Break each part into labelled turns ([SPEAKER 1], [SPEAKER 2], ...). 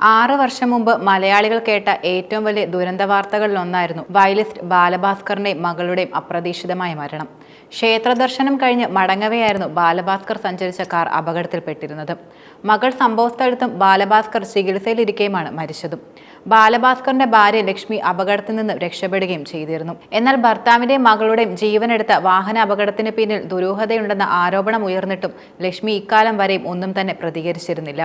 [SPEAKER 1] 6 വർഷം മുമ്പ് മലയാളികൾ കേട്ട ഏറ്റവും വലിയ ദുരന്ത വാർത്തകളിലൊന്നായിരുന്നു വയലിസ്റ്റ് ബാലഭാസ്കറിന്റെയും മകളുടെയും അപ്രതീക്ഷിതമായ മരണം. ക്ഷേത്ര ദർശനം കഴിഞ്ഞ് മടങ്ങവെയായിരുന്നു ബാലഭാസ്കർ സഞ്ചരിച്ച കാർ അപകടത്തിൽപ്പെട്ടിരുന്നത്. മകൾ സംഭവസ്ഥലത്തും ബാലഭാസ്കർ ചികിത്സയിലിരിക്കെയുമാണ് മരിച്ചതും. ബാലഭാസ്കറിന്റെ ഭാര്യ ലക്ഷ്മി അപകടത്തിൽ നിന്ന് രക്ഷപ്പെടുകയും ചെയ്തിരുന്നു. എന്നാൽ ഭർത്താവിന്റെയും മകളുടെയും ജീവനെടുത്ത വാഹന അപകടത്തിന് പിന്നിൽ ദുരൂഹതയുണ്ടെന്ന ആരോപണം ഉയർന്നിട്ടും ലക്ഷ്മി ഇക്കാലം വരെയും ഒന്നും തന്നെ പ്രതികരിച്ചിരുന്നില്ല.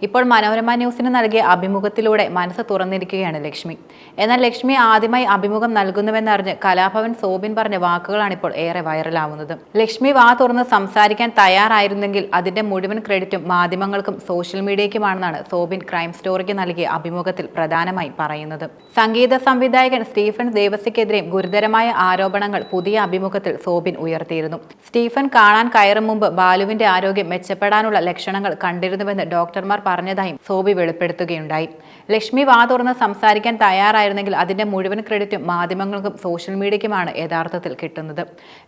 [SPEAKER 1] ഇപ്പോൾ മനോരമ ന്യൂസിന് നൽകിയ അഭിമുഖത്തിലൂടെ മനസ്സ് തുറന്നിരിക്കുകയാണ് ലക്ഷ്മി. എന്നാൽ ലക്ഷ്മി ആദ്യമായി അഭിമുഖം നൽകുന്നുവെന്നറിഞ്ഞ് കലാഭവൻ സോബിൻ പറഞ്ഞ വാക്കുകളാണ് ഇപ്പോൾ ഏറെ വൈറലാവുന്നത്. ലക്ഷ്മി വാ തുറന്ന് സംസാരിക്കാൻ തയ്യാറായിരുന്നെങ്കിൽ അതിന്റെ മുഴുവൻ ക്രെഡിറ്റും മാധ്യമങ്ങൾക്കും സോഷ്യൽ മീഡിയയ്ക്കുമാണെന്നാണ് സോബിൻ ക്രൈം സ്റ്റോറിക്ക് നൽകിയ അഭിമുഖത്തിൽ പ്രധാനമായി പറയുന്നത്. സംഗീത സംവിധായകൻ സ്റ്റീഫൻ ദേവസിക്കെതിരെയും ഗുരുതരമായ ആരോപണങ്ങൾ പുതിയ അഭിമുഖത്തിൽ സോബിൻ ഉയർത്തിയിരുന്നു. സ്റ്റീഫൻ കാണാൻ കയറും മുമ്പ് ബാലുവിന്റെ ആരോഗ്യം മെച്ചപ്പെടാനുള്ള ലക്ഷണങ്ങൾ കണ്ടിരുന്നുവെന്ന് ഡോക്ടർമാർ പറഞ്ഞതായും സോബി വെളിപ്പെടുത്തുകയുണ്ടായി. ലക്ഷ്മി വാ തുറന്ന് സംസാരിക്കാൻ തയ്യാറായിരുന്നെങ്കിൽ അതിന്റെ മുഴുവൻ ക്രെഡിറ്റും മാധ്യമങ്ങൾക്കും സോഷ്യൽ മീഡിയയ്ക്കുമാണ് യഥാർത്ഥത്തിൽ കിട്ടുന്നത്.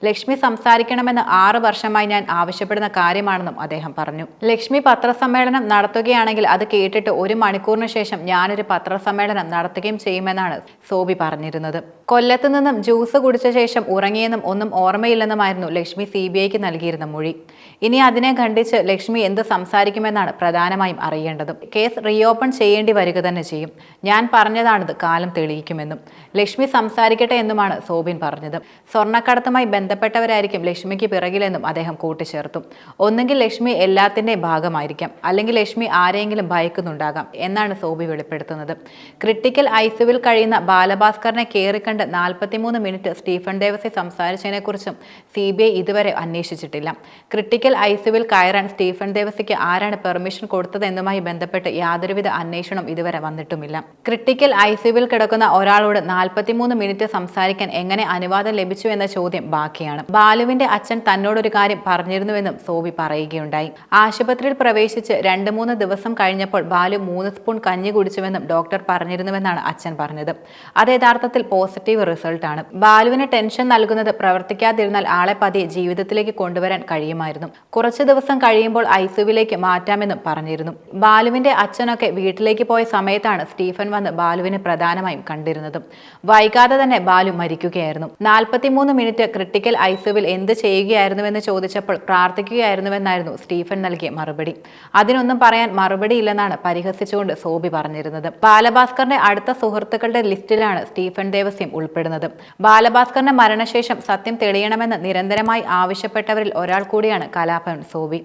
[SPEAKER 1] ലക്ഷ്മി സംസാരിക്കണമെന്ന് 6 വർഷമായി ഞാൻ ആവശ്യപ്പെടുന്ന കാര്യമാണെന്നും അദ്ദേഹം പറഞ്ഞു. ലക്ഷ്മി പത്രസമ്മേളനം നടത്തുകയാണെങ്കിൽ അത് കേട്ടിട്ട് 1 മണിക്കൂറിന് ശേഷം ഞാനൊരു പത്രസമ്മേളനം നടത്തുകയും ചെയ്യുമെന്നാണ് സോബി പറഞ്ഞിരുന്നത്. കൊല്ലത്ത് നിന്നും ജ്യൂസ് കുടിച്ച ശേഷം ഉറങ്ങിയെന്നും ഒന്നും ഓർമ്മയില്ലെന്നുമായിരുന്നു ലക്ഷ്മി CBIക്ക് നൽകിയിരുന്ന മൊഴി. ഇനി അതിനെ ഖണ്ഡിച്ച് ലക്ഷ്മി എന്ത് സംസാരിക്കുമെന്നാണ് പ്രധാനമായും അറിയേണ്ടത്. കേസ് റീഓപ്പൺ ചെയ്യേണ്ടി വരിക തന്നെ ചെയ്യും. ഞാൻ പറഞ്ഞതാണിത്, കാലം തെളിയിക്കുമെന്നും ലക്ഷ്മി സംസാരിക്കട്ടെ എന്നുമാണ് സോബിൻ പറഞ്ഞത്. സ്വർണ്ണക്കടത്തുമായി ബന്ധപ്പെട്ടവരായിരിക്കും ലക്ഷ്മിക്ക് പിറകിലെന്നും അദ്ദേഹം കൂട്ടിച്ചേർത്തു. ഒന്നുകിൽ ലക്ഷ്മി എല്ലാത്തിൻ്റെയും ഭാഗമായിരിക്കാം, അല്ലെങ്കിൽ ലക്ഷ്മി ആരെയെങ്കിലും ഭയക്കുന്നുണ്ടാകാം എന്നാണ് സോബി വെളിപ്പെടുത്തുന്നത്. ക്രിട്ടിക്കൽ ICUവിൽ കഴിയുന്ന ബാലഭാസ്കറിനെ കയറിക്കണ്ട് 43 മിനിറ്റ് സ്റ്റീഫൻ ദേവസി സംസാരിച്ചതിനെക്കുറിച്ചും CBI ഇതുവരെ അന്വേഷിച്ചിട്ടില്ല. ക്രിട്ടിക്കൽ ICUവിൽ കയറാൻ സ്റ്റീഫൻ ദേവസിക്ക് ആരാണ് പെർമിഷൻ കൊടുത്തതെന്നുമായി ബന്ധപ്പെട്ട് യാതൊരുവിധ അന്വേഷണം ഇതുവരെ വന്നിട്ടുമില്ല. ക്രിട്ടിക്കൽ ICUവിൽ കിടക്കുന്ന ഒരാളോട് 43 മിനിറ്റ് സംസാരിക്കാൻ എങ്ങനെ അനുവാദം ലഭിച്ചു എന്ന ചോദ്യം ബാക്കിയാണ്. ബാലുവിന്റെ അച്ഛൻ തന്നോടൊരു കാര്യം പറഞ്ഞിരുന്നുവെന്നും സോബി പറയുകയുണ്ടായി. ആശുപത്രിയിൽ പ്രവേശിച്ച് 2-3 ദിവസം കഴിഞ്ഞപ്പോൾ ബാലു 3 സ്പൂൺ കഞ്ഞി കുടിച്ചുവെന്നും ഡോക്ടർ പറഞ്ഞിരുന്നുവെന്നാണ് അച്ഛൻ പറഞ്ഞത്. അത് യഥാർത്ഥത്തിൽ പോസിറ്റീവ് റിസൾട്ടാണ്. ബാലുവിന് ടെൻഷൻ നൽകുന്നത് പ്രവർത്തിക്കാതിരുന്നാൽ ആളെ പതിയെ ജീവിതത്തിലേക്ക് കൊണ്ടുവരാൻ കഴിയുമായിരുന്നു. കുറച്ച് ദിവസം കഴിയുമ്പോൾ ICUവിലേക്ക് മാറ്റാമെന്നും പറഞ്ഞിരുന്നു. ബാലുവിന്റെ അച്ഛനൊക്കെ വീട്ടിലേക്ക് പോയ സമയത്താണ് സ്റ്റീഫൻ വന്ന് ബാലുവിനെ പ്രധാനമായും കണ്ടിരുന്നതും. വൈകാതെ തന്നെ ബാലു മരിക്കുകയായിരുന്നു. 43 മിനിറ്റ് ക്രിട്ടിക്കൽ ICUവിൽ എന്ത് ചെയ്യുകയായിരുന്നുവെന്ന് ചോദിച്ചപ്പോൾ പ്രാർത്ഥിക്കുകയായിരുന്നുവെന്നായിരുന്നു സ്റ്റീഫൻ നൽകിയ മറുപടി. അതിനൊന്നും പറയാൻ മറുപടി ഇല്ലെന്നാണ് പരിഹസിച്ചുകൊണ്ട് സോബി പറഞ്ഞിരുന്നത്. ബാലഭാസ്കറിന്റെ അടുത്ത സുഹൃത്തുക്കളുടെ ലിസ്റ്റിലാണ് സ്റ്റീഫൻ ദേവസ്യം ഉൾപ്പെടുന്നത്. ബാലഭാസ്കറിന്റെ മരണശേഷം സത്യം തെളിയണമെന്ന് നിരന്തരമായി ആവശ്യപ്പെട്ടവരിൽ ഒരാൾ കൂടിയാണ് കലാഭവൻ സോബി.